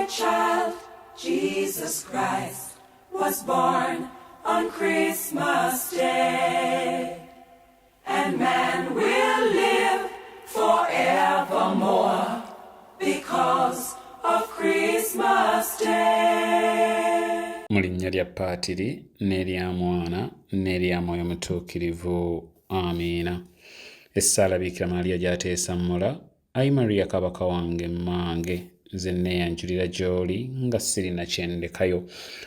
child, Jesus Christ, was born on Christmas Day. And man will live forevermore because of Christmas Day. Mu linnya lya Paatiri n'erya Mwana n'erya Mwoyo Mutuukirivu. Amiina. Essaala Bikira Maria gy'ateesa mmula. Ayi Maria kabaka wange mmange, nze neeyanjulira gy'oli nga sirina kyendekayo,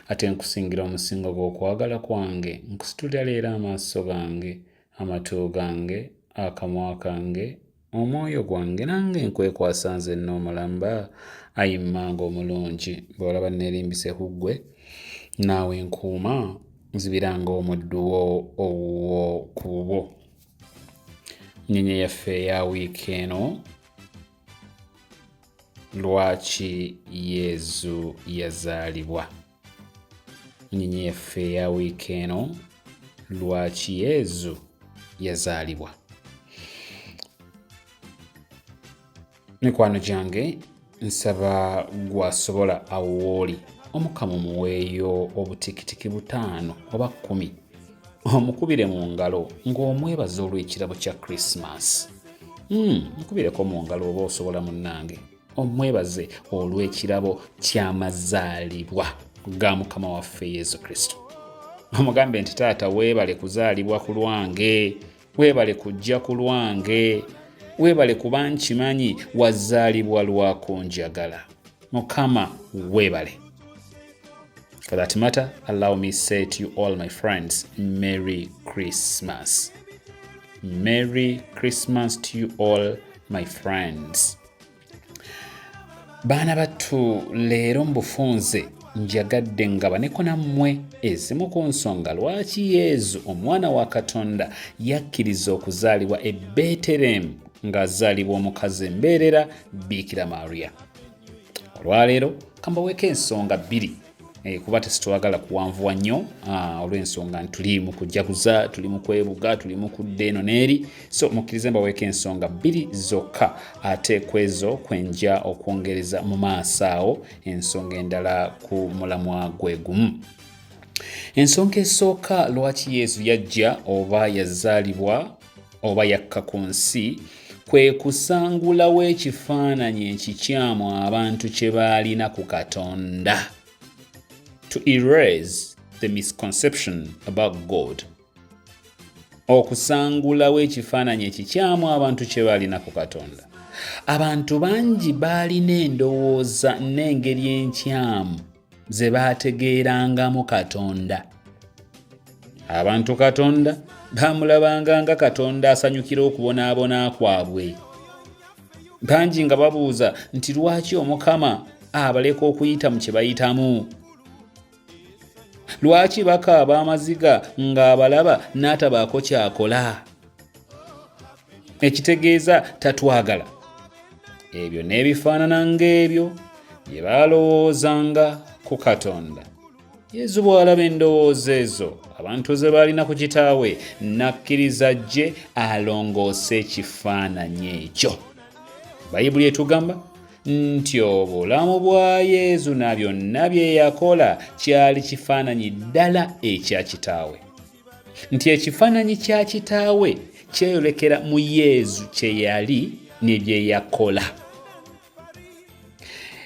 ate nkusingira omusingo gw'okwagala kwange, nkusitulira leero amaaso gange, amatu gange, akamwa kange, omwoyo gwange, nange nkwekwasa nze n'omulamba. Ayi mmange omulungi, bw'olaba neerimbise ku ggwe, naawe nkuuma, nzibiranga omuddu wo owuwo ku bwo. Nnyinya yaffe eya wiiki eno, lwaki Yezu yazaalibwa. Nnyinya yaffe eya wiiki eno, lwaki Yezu yazaalibwa. Mikwano gyange, nsaba gwasobola awo w'oli Omukama muweeyo obutikitiki 5 oba 10, omukubire mu ngalo ng'omwebaza olw'ekirabo kya Christmas. Mukubireko mu ngalo oba osobola munnange, omwebaze olw'ekirabo ky'amazaalibwa ga Mukama waffe Yezu Kristu. Omugambe nti taata weebale kuzaalibwa ku lwange, weebale kujja ku lwange, weebale kuba nkimanyi wazaalibwa lwakunjagala. Mukama weebale. For that matter, allow me say to you all my friends, Merry Christmas. Merry Christmas to you all my friends. Baana battu, leero mbufunze njagadde ngabaneko nammwe ezimu ku nsonga lwaki Yezu omwana wa Katonda yakkiriza okuzaalibwa e Betelehemu ng'azaalibwa omukazi embeerera Bikira Maria. Olwaleero kambaweeko ensonga 2. Kuba tesitwagala kuwanvuwa nnyo olw'ensonga tuli mu kujaguza, tuli mu kwebuga, tuli mu kudda eno n'eri. So mukkirize mbaweeko ensonga 2 zokka, ate kwezo kwenja okwongereza mu maaso awo ensonga endala ku mulamwa gwe gumu. Ensonga esooka, lwaki Yezu yajja oba yazaalibwa oba yakka ku nsi, kwe kusangulawo ekifaananyi ekikyamu abantu kye baalina ku Katonda. To erase the misconception about God. Okusangulawo ekifaananyi ekikyamu abantu kye baalina ku Katonda. Abantu bangi baalina endowooza n'engeri enkyamu ze baategeerangamu Katonda. Abantu Katonda baamulabanga nga Katonda asanyukira okubonaabona kwabwe. Bangi nga babuuza nti lwaki Omukama abaleka okuyita mu kye bayitamu? Lwaki bakaaba amaziga ng'abalaba n'atabaako kyakola? Ekitegeeza tatwagala. Ebyo n'ebifaanana ng'ebyo bye baalowoozanga ku Katonda. Yezu bw'alaba endowooza ezo abantu ze baalina ku kitaawe, n'akkiriza ajje alongoose ekifaananyi ekyo. Bayibuli etugamba nti obulamu bwa Yezu na byonna bye yakola kyali kifaananyi ddala ekya kitaawe. Nti ekifaananyi kya kitaawe kyeyolekera mu Yezu kye yali ne bye yakola.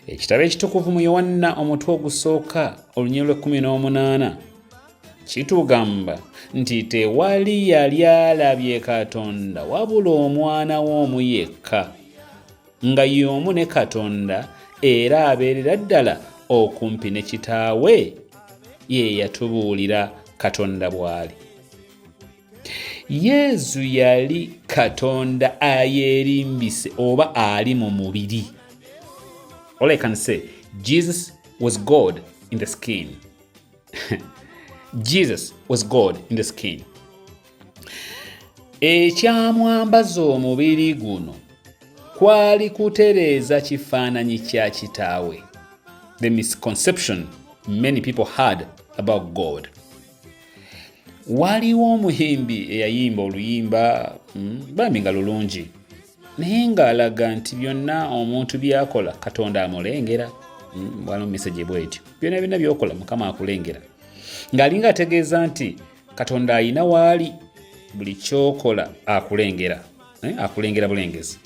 Ekitabo ekitukuvu mu Yoanna omutwe ogusooka olunyiriri 18 kitugamba nti tewali yali alabye Katonda wabula omwana w'omu yekka, nga y'omu ne Katonda era abeerera ddala okumpi ne kitaawe, ye yatubuulira Katonda bw'ali. Yezu yali Katonda ayeerimbise oba ali mu mubiri. All I can say, Jesus was God in the skin. Jesus was God in the skin. Ekyamwambaza omubiri guno kwali kutereeza kifaananyi kya kitaawe. The misconception many people had about God. Waliwo omuyimbi eyayimba oluyimba bambi nga lulungi, naye ng'alaga nti byonna omuntu byakola Katonda amulengera. Bwano message bwetyo. Byonna byokola Mukama akulengera. Ng'alinga ategeeza nti Katonda alina waali buli kyokola akulengera. Akulengera bulengezi.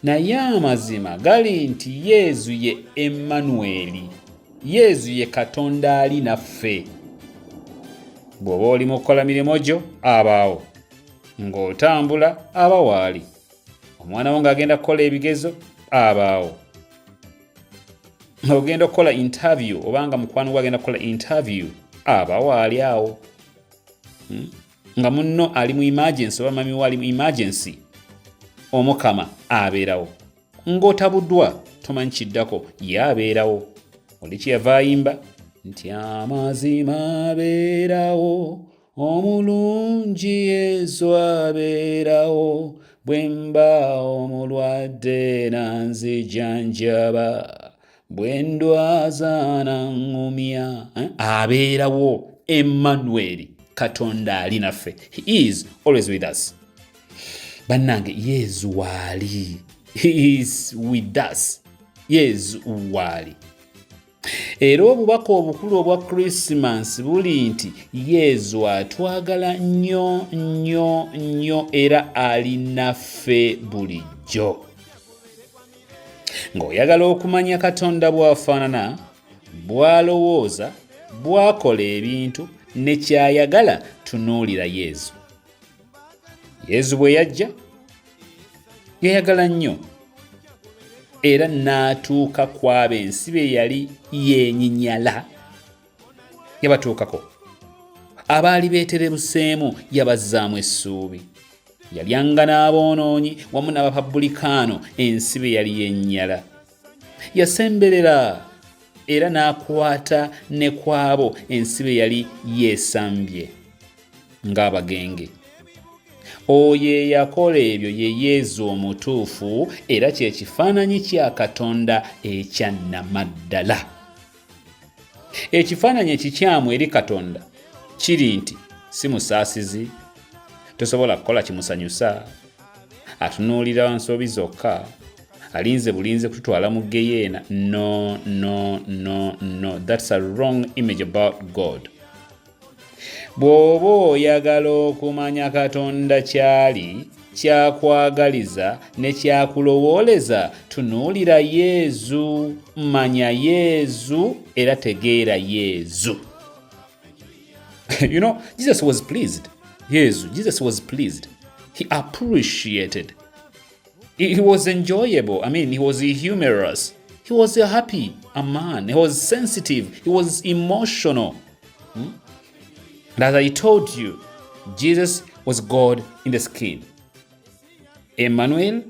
Naye amazima gali nti Yezu ye Emmanuel. Yezu ye Katonda ali naffe. Bw'oba oli mu kukola mirimu gyo abaawo. Ng'otambula aba waali. Omwana wo ng'agenda kukola ebigezo abaawo. Ng'ogenda okukola interview obanga mukwano gwe agenda kukola interview aba waali awo. Nga munno ali mu emergency oba mami we ali mu emergency omukama abeerawo. Ng'otabuddwa tomanyi kiddako ye abeerawo. Oli kyeyava ayimba nti amazima abeerawo omulungi Yezu abeerawo bwe mba omulwadde nanzijanjaba bwe ndwaza naŋŋumya. Abeerawo Emmanuel, Katonda ali naffe. He is always with us. Bannange Yezu waali. He is with us. Yezu waali. Era obubaka obukulu obwa Christmas buli nti Yezu atwagala nnyo nnyo nnyo era ali naffe bulijjo. Ng'oyagala okumanya Katonda bw'afaanana, bw'alowooza, bw'akola ebintu ne ky'ayagala, tunuulira Yezu. Yezu bwe yajja yayagala nnyo era n'atuuka ku ab'ensi be yali yeenyinyala. Yabatuukako. Abaali beeterebuseemu yabazzaamu essuubi. Yalyanga n'aboonoonyi wamu n'Abapabulikaano ensi be yali yeenyinyala. Yasemberera era n'akwata ne kwabo ensi be yali yeesambye ng'abagenge. Oyo eyakola ebyo ye Yezu omutuufu era kye kifaananyi kya Katonda ekya nnamaddala. Ekifaananyi ekikyamu eri Katonda kiri nti si musaasizi, tosobola kukola kimusanyusa, atunuulira nsobi zokka, alinze bulinze kututwala mu geyeena. No, no, no, no. That's a wrong image about God. Bw'oba oyagala okumanya Katonda kyali, kyakwagaliza ne kyakulowooleza, tunuulira Yezu, manya Yezu era tegeera Yezu. You know, Jesus was pleased. Jesus was pleased. He appreciated. He was enjoyable. I mean, he was humorous. He was happy, a man. He was sensitive. He was emotional. And as I told you, Jesus was God in the skin. Emmanuel,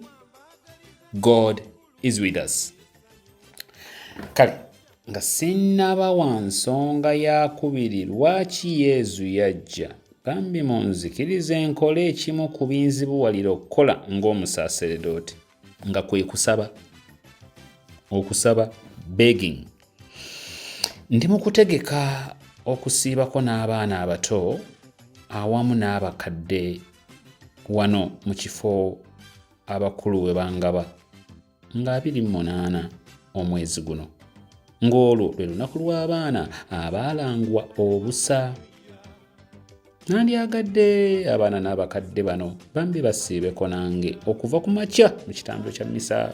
God is with us. Kale, nga sinnaba wa nsonga yakubiri lwaki Yezu yajja, bambi munzikirize nkole ekimu ku binzibuwalira okukola ng'omusaaseredooti, nga kwe okusaba, begging. Ndi mu kutegeka okusiibako n'abaana abato awamu n'abakadde wano mu kifo abakulu we bangaba nga 28 omwezi guno, ng'olwo lwe lunaku lw'abaana abaalangwa obusa. Nandyagadde abaana n'abakadde bano bambi basiibeko nange okuva ku makya mu kitambiro kya mmisa,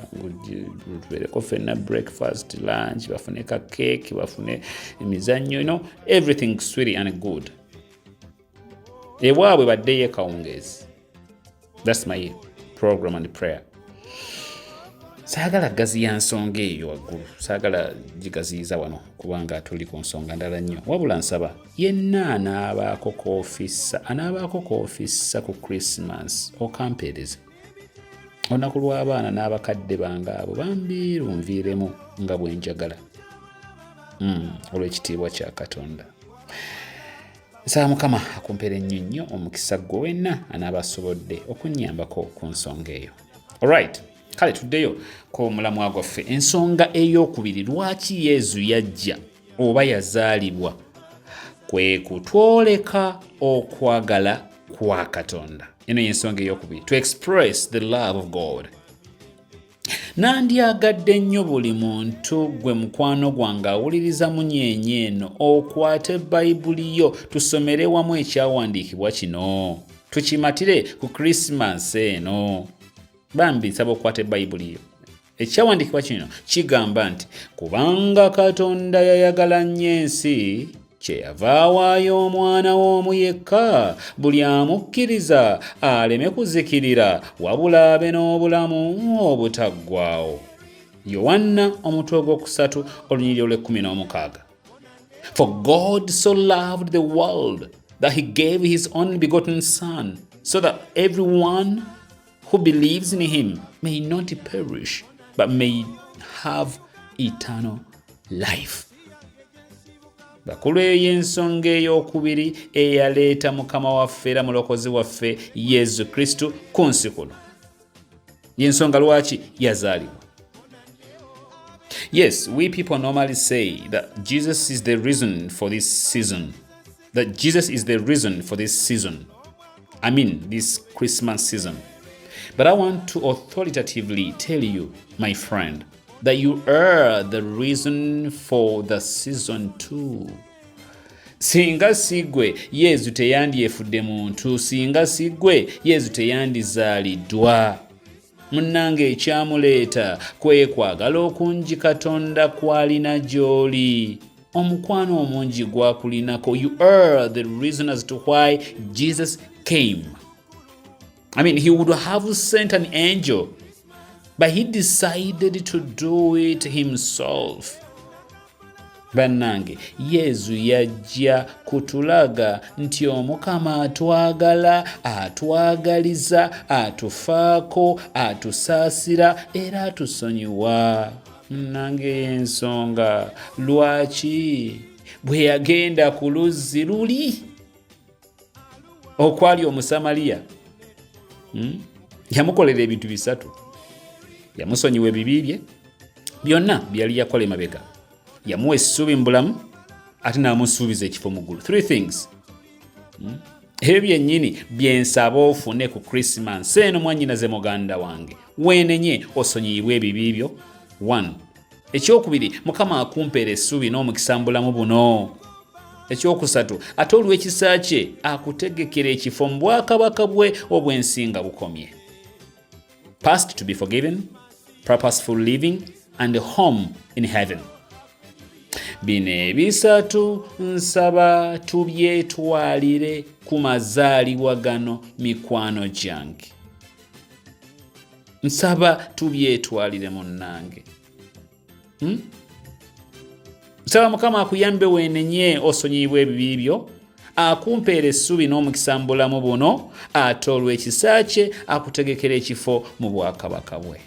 tubeereko ffenna breakfast, lunch, bafune ka cake, bafune emizannyo, you know, everything sweet and good. Ewaabwe baddeyo kawungeezi. That's my program and prayer. Saagala gaziya nsonga eyo waggulu, saagala gigaziyiza wano kubanga tuli ku nsonga ndala nnyo, wabula nsaba yenna anaabaako koofissa ku Christmas okampeereze. Olunaku lw'abaana n'abakadde bange abo bambi lunviiremu nga bwe njagala olw'ekitiibwa kya Katonda. Nsaba Mukama akumpeere nnyo nnyo omukisa gwe wenna anaaba asobodde okunnyambako ku nsonga eyo. Alright. Kale tuddeyo ku mulamwa gwaffe. Ensonga ey'okubiri, lwaki Yezu yajja oba yazaalibwa, kwe kutwoleka okwagala kwa Katonda. Eno y'ensonga ey'okubiri, to express the love of God. Nandyagadde nnyo buli muntu gwe mukwano gwange awuliriza munyenye eno okwate Bayibuli yo tusomere wamu ekyawandiikibwa kino tukimatire ku Krismasi eno. Bambi nsaba okwate Bayibuli yo. Ekyawandiikibwa kino kigamba nti kubanga Katonda yayagala nnyo ensi kyeyava awaayo omwana w'omu yekka buli amukkiriza aleme kuzikirira wabula abe n'obulamu obutaggwaawo. Yoanna omutwe ogwokusatu olunyiriri lw'16. For God so loved the world that he gave his only begotten Son, so that everyone who believes in him may not perish, but may have eternal life. Bakulu y'ensonga ey'okubiri eyaleeta Mukama waffe era mulokozi waffe Yezu KRISTU ku nsi kuno. Y'ensonga lwaki yazaalibwa. Yes, we people normally say that Jesus is the reason for this season. That Jesus is the reason for this season. I mean, this Christmas season. But I want to authoritatively tell you, my friend, that you are the reason for the season too. Singa sigwe Yezu teyandyefudde muntu, singa sigwe Yezu teyandizaaliddwa. Munnange ekyamuleeta kwe kwagala okungi Katonda kw'alina gy'oli. Omukwano omungi gwakulinako. You are the reason as to why Jesus came. I mean, he would have sent an angel, but he decided to do it himself. Bannange, Yezu yajja kutulaga nti omukama atwagala, atwagaliza, atufaako, atusaasira era atusonyiwa. Munnange ensonga lwaki bwe yagenda ku luzzi luli okwali Omusamaliya yamukolera ebintu bisatu. Yamusonyiwa ebibi bye byonna byali yakola emabega. Yamuwa essuubi mu bulamu ate n'amusuubiza ekifo mu ggulu. 3 things. Ebyo byennyini byensaba ofune ku Krismasi eno mwannyinaze muganda wange. Weenenye osonyiyibwa ebibi byo. 1. Ekyokubiri, Mukama akumpeera essuubi n'omukisa mu bulamu buno. Ekyokusatu, ate olw'ekisa kye akutegekera ekifo mu bwakabaka bwe obw'ensi nga bukomye. Past to be forgiven, purposeful living, and a home in heaven. Bino ebisatu nsaba tubyetwalire ku mazaalibwa gano mikwano gyange. Nsaba tubyetwalire munnange. Nsaba Mukama akuyambe weenenye osonyiyibwa ebibi byo, akumpeera essuubi n'omukisa mu bulamu buno, ate olw'ekisa kye akutegekera ekifo mu bwakabaka bwe.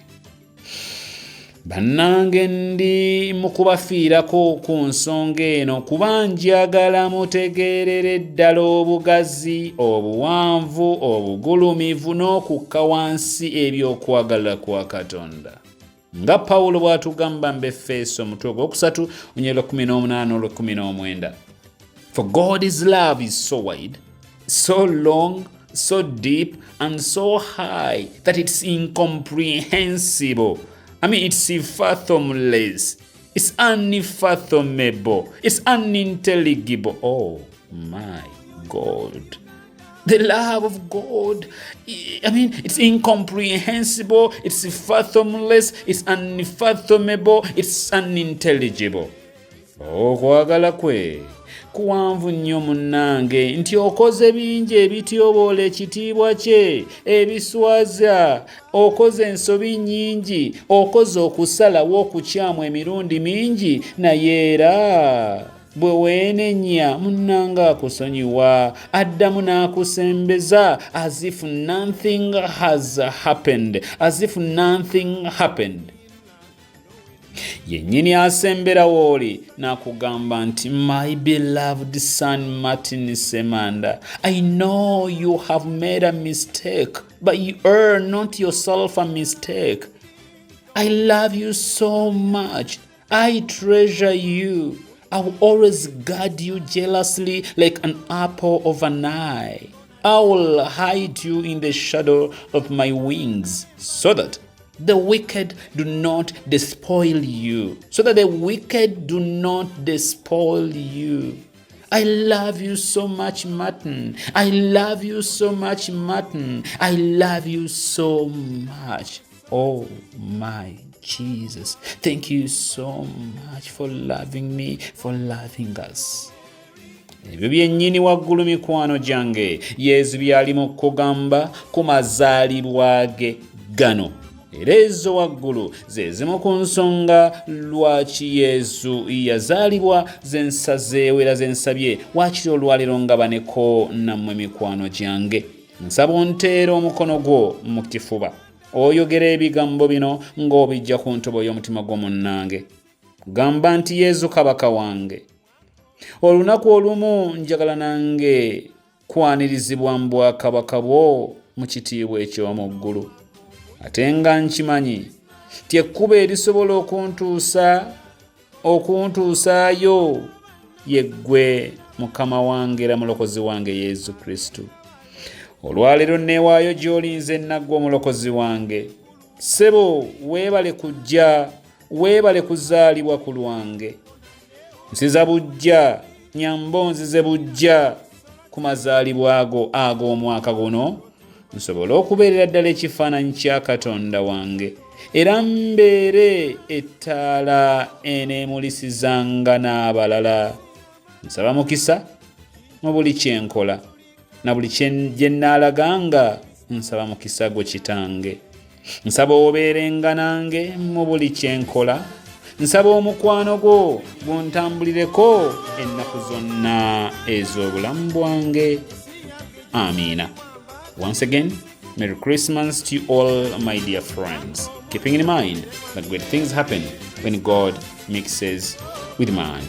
Bannange ndi mu kubafiirako ku nsonga eno kuba njagala mutegeerere ddala obugazi, obuwanvu, obugulumivu n'okukka wansi eby'okwagala kwa Katonda. Nga Pawulo bw'atugamba mu Befeso omutwe ogwokusatu olunyiriri 18-19. For God's love is so wide, so long, so deep, and so high that it's incomprehensible. I mean, it's fathomless. It's unfathomable. It's unintelligible. Oh my God. The love of God, I mean, it's incomprehensible, it's fathomless, it's unfathomable, it's unintelligible. Okwagala kwe kuwanvu nnyo munnange nti okoze bingi ebityoboola ekitiibwa kye, ebiswaza, okoze ensobi nnyingi, okoze okusalawo okukyamu emirundi mingi, naye era bwe weenenya munnanga akusonyiwa, addamu n'akusembeza as if nothing has happened, as if nothing happened. Yennyini asembera wooli n'akugamba nti my beloved son Martin Semanda, I know you have made a mistake, but you are not yourself a mistake. I love you so much. I treasure you. I will always guard you jealously like an apple of an eye. I will hide you in the shadow of my wings so that the wicked do not despoil you. So that the wicked do not despoil you. I love you so much, Martin. I love you so much, Martin. I love you so much. Oh my Jesus. Thank you so much for loving me, for loving us. Ebyo byennyini waggulu mikwano gyange Yezu byali mu kugamba ku mazaalibwa ge gano. Era ezo waggulu ze zimu ku nsonga lwaki Yezu yazaalibwa zensazeewo era zensabye waakiri olwaleero ngabaneko nammwe mikwano gyange. Nsaba onteera omukono gwo mu kifuba oyogera ebigambo bino ng'obijja ku ntobo y'omutima gw'omunnange. Gamba nti Yezu kabaka wange, olunaku olumu njagala nange kwanirizibwa mu bwakabaka bwo mu kitiibwa eky'omu ggulu. Ate nga nkimanyi ti ekkubo erisobola okuntuusaayo yeggwe Mukama wange era mulokozi wange Yezu Kristu. Olwaleero neewaayo gy'olinze nnaggwe omulokozi wange. Ssebo weebale kujja, weebale kuzaalibwa ku lwange. Nsiza bujja, nyambo nzize bujja ku mazaalibwa ag'omwaka guno, nsobole okubeerera ddala ekifaananyi kya Katonda wange, era mbeere ettaala eneemulisizanga n'abalala. Nsaba mukisa mu buli kye nkola na buli gye nnaalaganga. Nsaba mukisa gwo Kitange. Nsaba obeerenga nange mu buli kye nkola. Nsaba omukwano gwo guntambulireko ennaku zonna ez'obulamu bwange. Amiina. Once again, Merry Christmas to you all, my dear friends. Keeping in mind that great things happen when God mixes with man.